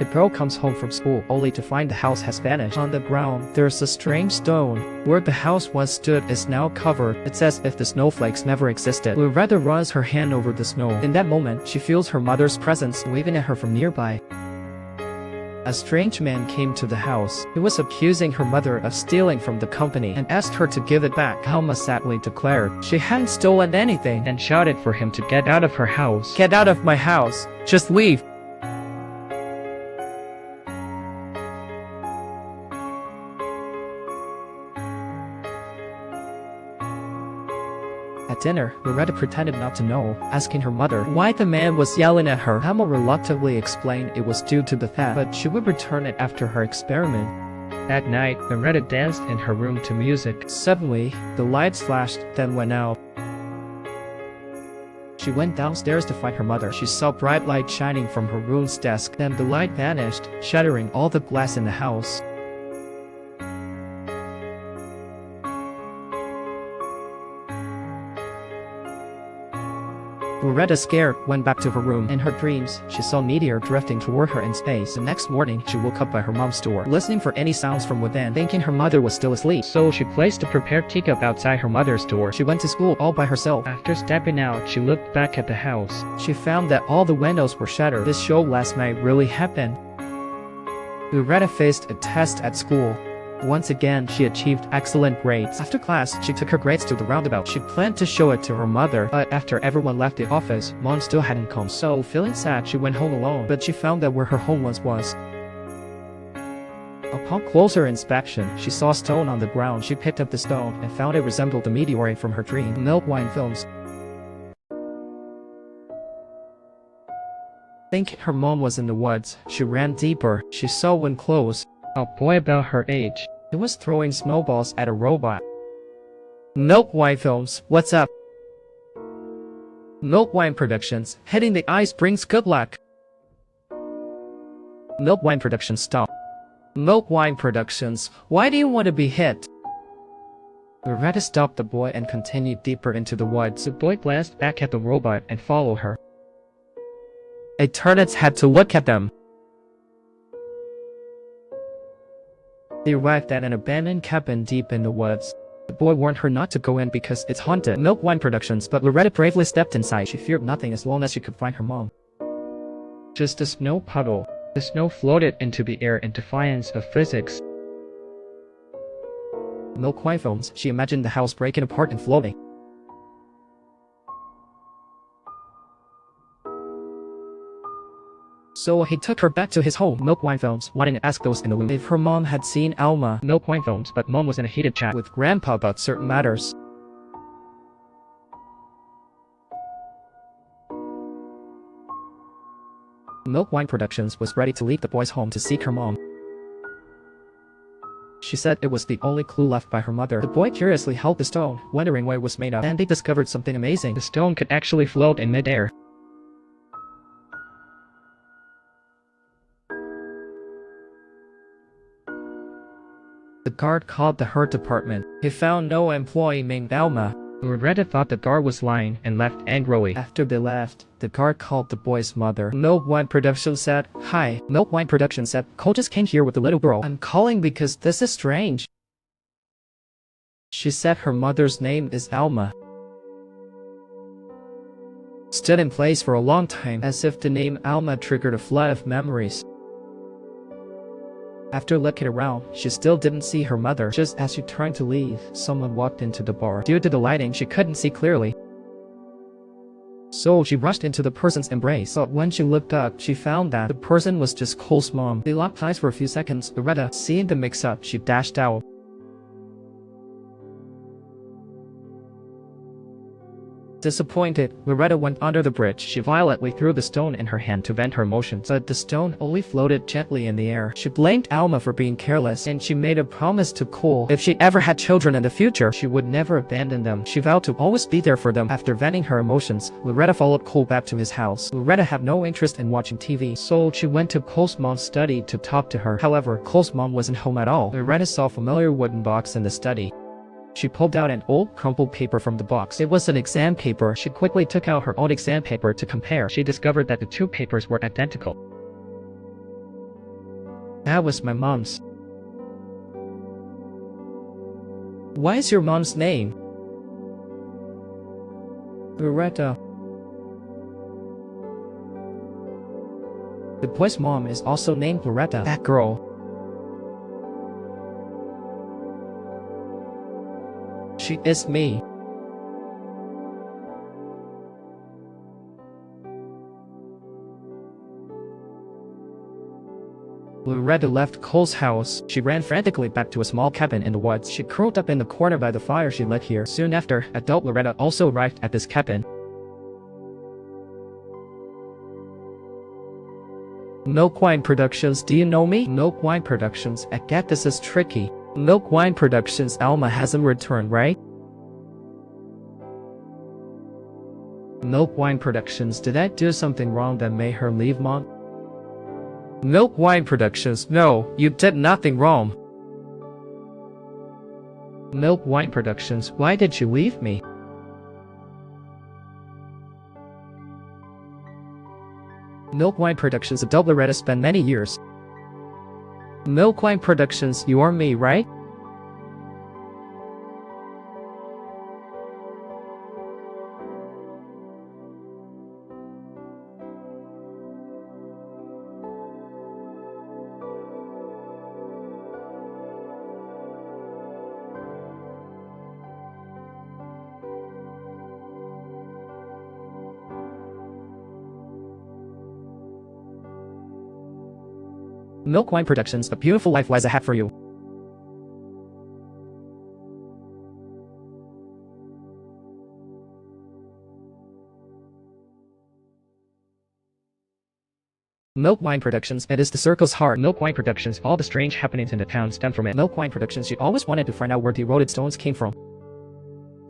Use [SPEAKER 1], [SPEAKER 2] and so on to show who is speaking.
[SPEAKER 1] The girl comes home from school only to find the house has vanished. On the ground, there's a strange stone. Where the house once stood is now covered. It's as if the snowflakes never existed. Loretta runs her hand over the snow. In that moment, she feels her mother's presence waving at her from nearby. A strange man came to the house. He was accusing her mother of stealing from the company and asked her to give it back. Alma sadly declared she hadn't stolen anything and shouted for him to get out of her house. "Get out of my house! Just leave!" At dinner, Loretta pretended not to know, asking her mother why the man was yelling at her. Alma reluctantly explained it was due to the theft, but she would return it after her experiment. That night, Loretta danced in her room to music. Suddenly, the lights flashed, then went out. She went downstairs to find her mother. She saw bright light shining from her room's desk, then the light vanished, shattering all the glass in the house. Loretta, scared, went back to her room. In her dreams, she saw a meteor drifting toward her in space. The next morning, she woke up by her mom's door, listening for any sounds from within, thinking her mother was still asleep. So she placed a prepared teacup outside her mother's door. She went to school all by herself. After stepping out, she looked back at the house. She found that all the windows were shattered. This show last night really happened. Loretta faced a test at school. Once again, she achieved excellent grades. After class, she took her grades to the roundabout. She planned to show it to her mother, but after everyone left the office, Mom still hadn't come. So, feeling sad, she went home alone, but she found that where her home once was. Upon closer inspection, she saw a stone on the ground. She picked up the stone and found it resembled the meteorite from her dream. Milk wine films. Thinking her mom was in the woods, she ran deeper. She saw one close. A boy about her age. He was throwing snowballs at a robot. Milk Wine Films, what's up? Milk Wine Productions, hitting the ice brings good luck. Milk Wine Productions, stop. Milk Wine Productions, why do you want to be hit? Loretta stopped the boy and continued deeper into the woods. The boy glanced back at the robot and followed her. It turned its head to look at them. They arrived at an abandoned cabin deep in the woods. The boy warned her not to go in because it's haunted. Milk Wine Productions, but Loretta bravely stepped inside. She feared nothing as long as she could find her mom. Just a snow puddle. The snow floated into the air in defiance of physics. Milk Wine Films, she imagined the house breaking apart and floating. So he took her back to his home. Milk Wine Films, wanting to ask those in the room if her mom had seen Alma. Milk Wine Films, but mom was in a heated chat with grandpa about certain matters. Milk Wine Productions was ready to leave the boy's home to seek her mom. She said it was the only clue left by her mother. The boy curiously held the stone, wondering what it was made of, and they discovered something amazing. The stone could actually float in midair. The guard called the hurt department. He found no employee named Alma. Loretta thought the guard was lying and left angrily. After they left, the guard called the boy's mother. Milk Wine Productions said, "Hi." Milk Wine Productions said, "Cole just came here with the little girl. I'm calling because this is strange." She said her mother's name is Alma. Stood in place for a long time, as if the name Alma triggered a flood of memories. After looking around, she still didn't see her mother. Just as she turned to leave, someone walked into the bar. Due to the lighting, she couldn't see clearly. So she rushed into the person's embrace, but when she looked up, she found that the person was just Cole's mom. They locked eyes for a few seconds. Loretta, seeing the mix-up, she dashed out. Disappointed, Loretta went under the bridge. She violently threw the stone in her hand to vent her emotions, but the stone only floated gently in the air. She blamed Alma for being careless, and she made a promise to Cole. If she ever had children in the future, she would never abandon them. She vowed to always be there for them. After venting her emotions, Loretta followed Cole back to his house. Loretta had no interest in watching TV, so she went to Cole's mom's study to talk to her. However, Cole's mom wasn't home at all. Loretta saw a familiar wooden box in the study. She pulled out an old, crumpled paper from the box. It was an exam paper. She quickly took out her own exam paper to compare. She discovered that the two papers were identical. That was my mom's. What is your mom's name? Loretta. The boy's mom is also named Loretta. That girl. She is me. Loretta left Cole's house. She ran frantically back to a small cabin in the woods. She curled up in the corner by the fire she lit here. Soon after, adult Loretta also arrived at this cabin. Milk Wine Productions, do you know me? Milk Wine Productions, I get this is tricky. Milk Wine Productions, Alma hasn't returned, right? Milk Wine Productions, did I do something wrong that made her leave, Mom? Milk Wine Productions, no, you did nothing wrong. Milk Wine Productions, why did you leave me? Milk Wine Productions, adult Loretta spent many years. Milk Wine Productions, you are me, right? Milk Wine Productions, a beautiful life lies ahead for you. Milk Wine Productions, it is the circle's heart. Milk Wine Productions, all the strange happenings in the town stem from it. Milk Wine Productions, she always wanted to find out where the eroded stones came from.